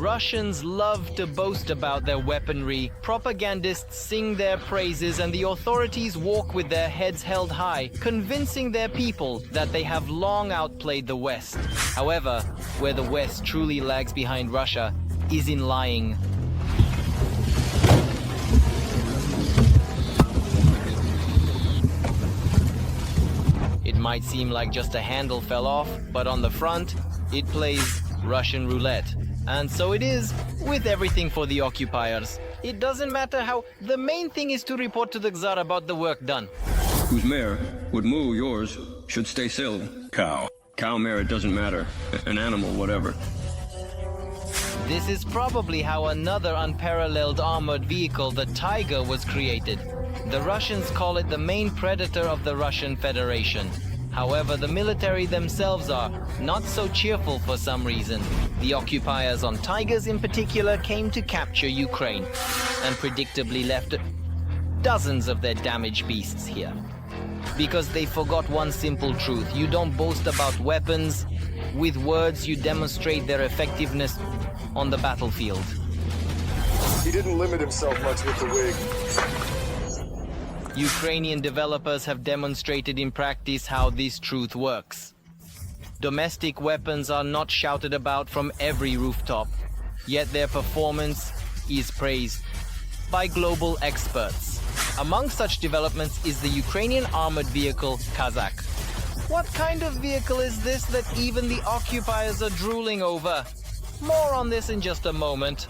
Russians love to boast about their weaponry, propagandists sing their praises, and the authorities walk with their heads held high, convincing their people that they have long outplayed the West. However, where the West truly lags behind Russia is in lying. It might seem like just a handle fell off, but on the front, it plays Russian roulette. And so it is with everything for the occupiers. It doesn't matter how, the main thing is to report to the Tsar about the work done. Whose mare would moo, yours should stay still. Cow. Cow, mare, it doesn't matter. An animal, whatever. This is probably how another unparalleled armored vehicle, the Tiger, was created. The Russians call it the main predator of the Russian Federation. However, the military themselves are not so cheerful for some reason. The occupiers on Tigers in particular came to capture Ukraine and predictably left dozens of their damaged beasts here. Because they forgot one simple truth: you don't boast about weapons. With words, you demonstrate their effectiveness on the battlefield. He didn't limit himself much with the wig. Ukrainian developers have demonstrated in practice how this truth works. Domestic weapons are not shouted about from every rooftop, yet their performance is praised by global experts. Among such developments is the Ukrainian armored vehicle Kozak. What kind of vehicle is this that even the occupiers are drooling over? More on this in just a moment.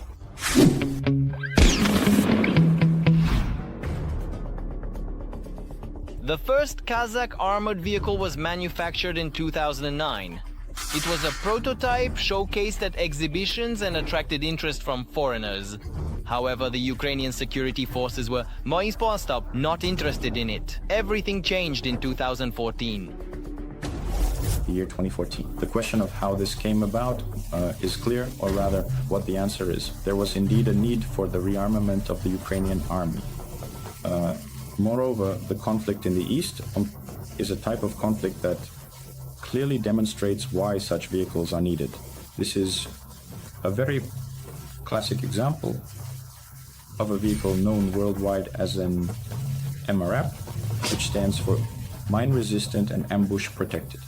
The first Kozak armored vehicle was manufactured in 2009. It was a prototype showcased at exhibitions and attracted interest from foreigners. However, the Ukrainian security forces were not interested in it. Everything changed in 2014. The year 2014. The question of how this came about is clear, or rather what the answer is. There was indeed a need for the rearmament of the Ukrainian army. Moreover, the conflict in the East is a type of conflict that clearly demonstrates why such vehicles are needed. This is a very classic example of a vehicle known worldwide as an MRAP, which stands for Mine Resistant and Ambush Protected.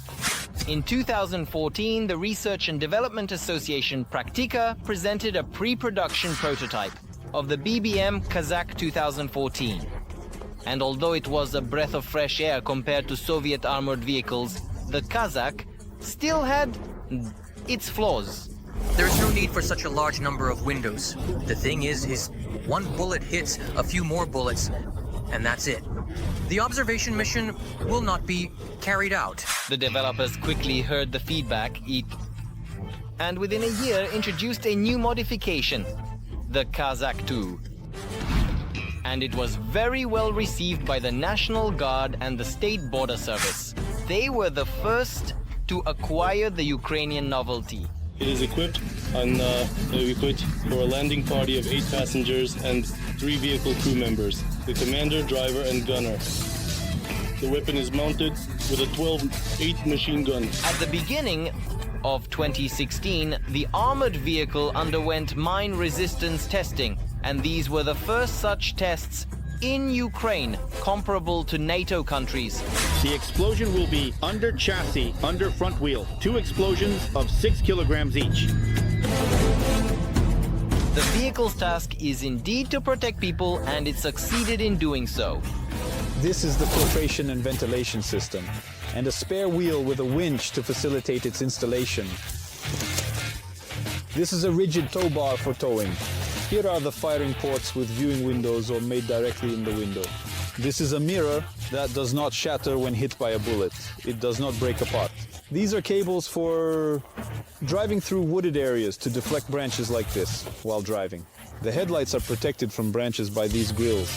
In 2014, the Research and Development Association Praktika presented a pre-production prototype of the BBM Kozak 2014. And although it was a breath of fresh air compared to Soviet armored vehicles, the Kozak still had its flaws. There's no need for such a large number of windows. The thing is one bullet hits a few more bullets, and that's it. The observation mission will not be carried out. The developers quickly heard the feedback and within a year introduced a new modification, the Kozak 2. And it was very well received by the National Guard and the State Border Service. They were the first to acquire the Ukrainian novelty. It is equipped for a landing party of 8 passengers and 3 vehicle crew members, the commander, driver, and gunner. The weapon is mounted with a 12-8 machine gun. At the beginning of 2016, the armored vehicle underwent mine resistance testing, and these were the first such tests in Ukraine, comparable to NATO countries. The explosion will be under chassis, under front wheel. 2 explosions of 6 kilograms each. The vehicle's task is indeed to protect people, and it succeeded in doing so. This is the filtration and ventilation system, and a spare wheel with a winch to facilitate its installation. This is a rigid tow bar for towing. Here are the firing ports with viewing windows or made directly in the window. This is a mirror that does not shatter when hit by a bullet. It does not break apart. These are cables for driving through wooded areas to deflect branches like this while driving. The headlights are protected from branches by these grills.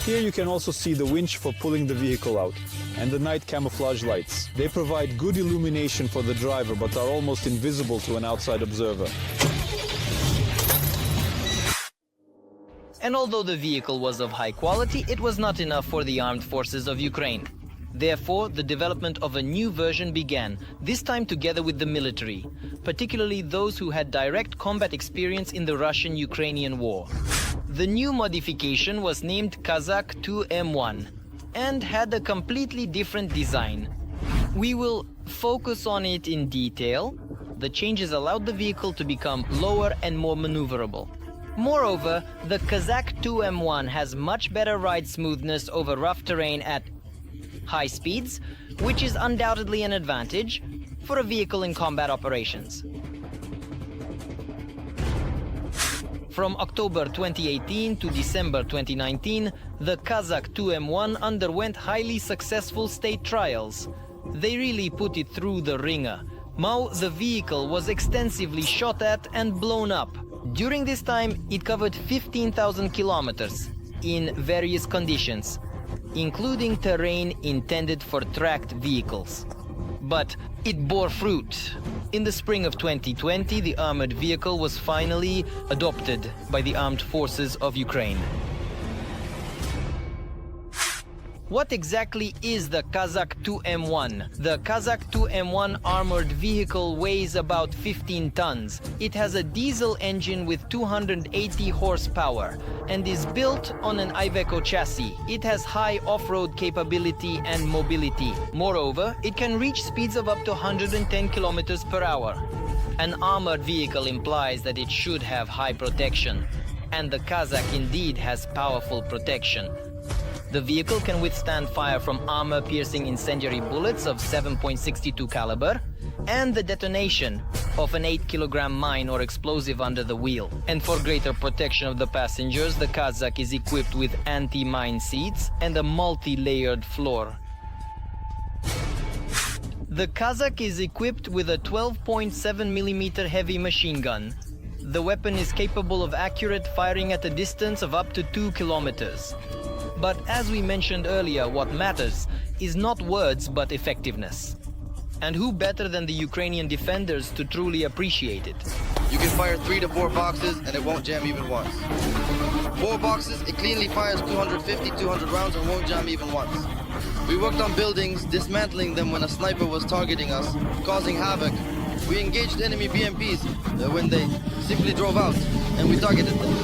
Here you can also see the winch for pulling the vehicle out, and the night camouflage lights. They provide good illumination for the driver but are almost invisible to an outside observer. And although the vehicle was of high quality, it was not enough for the armed forces of Ukraine. Therefore, the development of a new version began, this time together with the military, particularly those who had direct combat experience in the Russian-Ukrainian war. The new modification was named Kozak 2M1 and had a completely different design. We will focus on it in detail. The changes allowed the vehicle to become lower and more maneuverable. Moreover, the Kozak 2M1 has much better ride smoothness over rough terrain at high speeds, which is undoubtedly an advantage for a vehicle in combat operations. From October 2018 to December 2019, the Kozak 2M1 underwent highly successful state trials. They really put it through the ringer. Now the vehicle was extensively shot at and blown up. During this time, it covered 15,000 kilometers in various conditions, including terrain intended for tracked vehicles. But it bore fruit. In the spring of 2020, the armored vehicle was finally adopted by the armed forces of Ukraine. What exactly is the Kozak 2M1? The Kozak 2M1 armored vehicle weighs about 15 tons. It has a diesel engine with 280 horsepower and is built on an Iveco chassis. It has high off-road capability and mobility. Moreover, it can reach speeds of up to 110 kilometers per hour. An armored vehicle implies that it should have high protection, and the Kozak indeed has powerful protection. The vehicle can withstand fire from armor-piercing incendiary bullets of 7.62 caliber and the detonation of an 8-kilogram mine or explosive under the wheel. And for greater protection of the passengers, the Kozak is equipped with anti-mine seats and a multi-layered floor. The Kozak is equipped with a 12.7mm heavy machine gun. The weapon is capable of accurate firing at a distance of up to 2 kilometers. But as we mentioned earlier, what matters is not words but effectiveness. And who better than the Ukrainian defenders to truly appreciate it? You can fire 3 to 4 boxes and it won't jam even once. 4 boxes, it cleanly fires 250, 200 rounds and won't jam even once. We worked on buildings, dismantling them when a sniper was targeting us, causing havoc. We engaged enemy BMPs when they simply drove out, and we targeted them.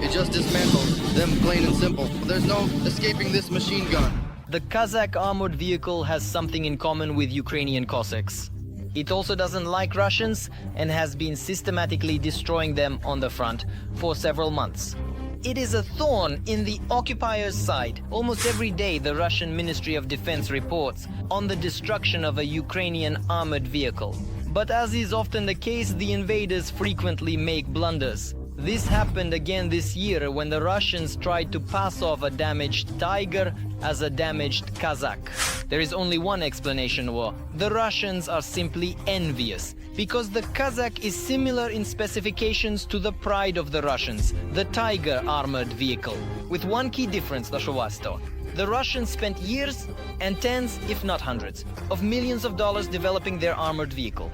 It just dismantled them, plain and simple. There's no escaping this machine gun. The Kozak armored vehicle has something in common with Ukrainian Cossacks. It also doesn't like Russians and has been systematically destroying them on the front for several months. It is a thorn in the occupiers' side. Almost every day the Russian Ministry of Defense reports on the destruction of a Ukrainian armored vehicle. But as is often the case, the invaders frequently make blunders. This happened again this year when the Russians tried to pass off a damaged Tiger as a damaged Kozak. There is only one explanation, war. The Russians are simply envious, because the Kozak is similar in specifications to the pride of the Russians, the Tiger armored vehicle, with one key difference, the Russians spent years and tens, if not hundreds, of millions of dollars developing their armored vehicle.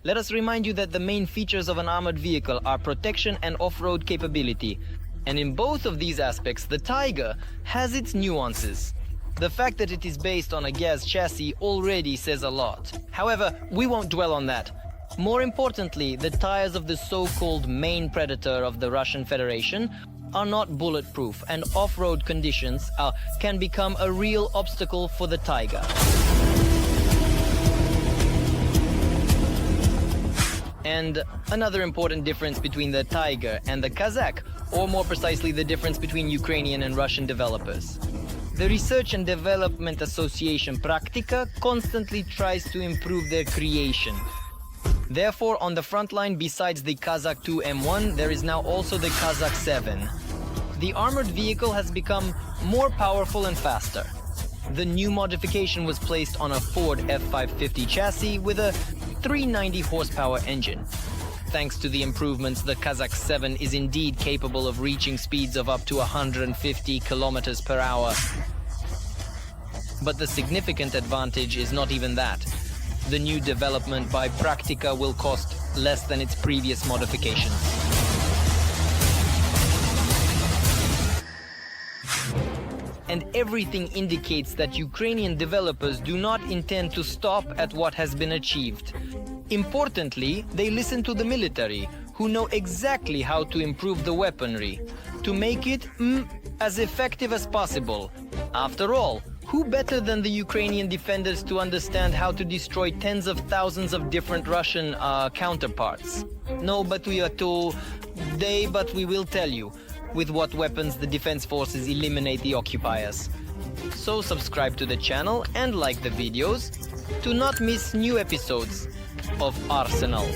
Let us remind you that the main features of an armored vehicle are protection and off-road capability. And in both of these aspects, the Tiger has its nuances. The fact that it is based on a gas chassis already says a lot. However, we won't dwell on that. More importantly, the tires of the so-called main predator of the Russian Federation are not bulletproof, and off-road conditions can become a real obstacle for the Tiger. And another important difference between the Tiger and the Kozak, or more precisely the difference between Ukrainian and Russian developers. The Research and Development Association Praktika constantly tries to improve their creation. Therefore, on the front line, besides the Kozak 2M1, there is now also the Kozak 7. The armored vehicle has become more powerful and faster. The new modification was placed on a Ford F550 chassis with a 390 horsepower engine. Thanks to the improvements, the Kozak 7 is indeed capable of reaching speeds of up to 150 kilometers per hour. But the significant advantage is not even that. The new development by Praktika will cost less than its previous modifications. and everything indicates that Ukrainian developers do not intend to stop at what has been achieved. Importantly, they listen to the military, who know exactly how to improve the weaponry, to make it as effective as possible. After all, who better than the Ukrainian defenders to understand how to destroy tens of thousands of different Russian counterparts? No, but we will tell you with what weapons the defense forces eliminate the occupiers. So subscribe to the channel and like the videos to not miss new episodes of Arsenal.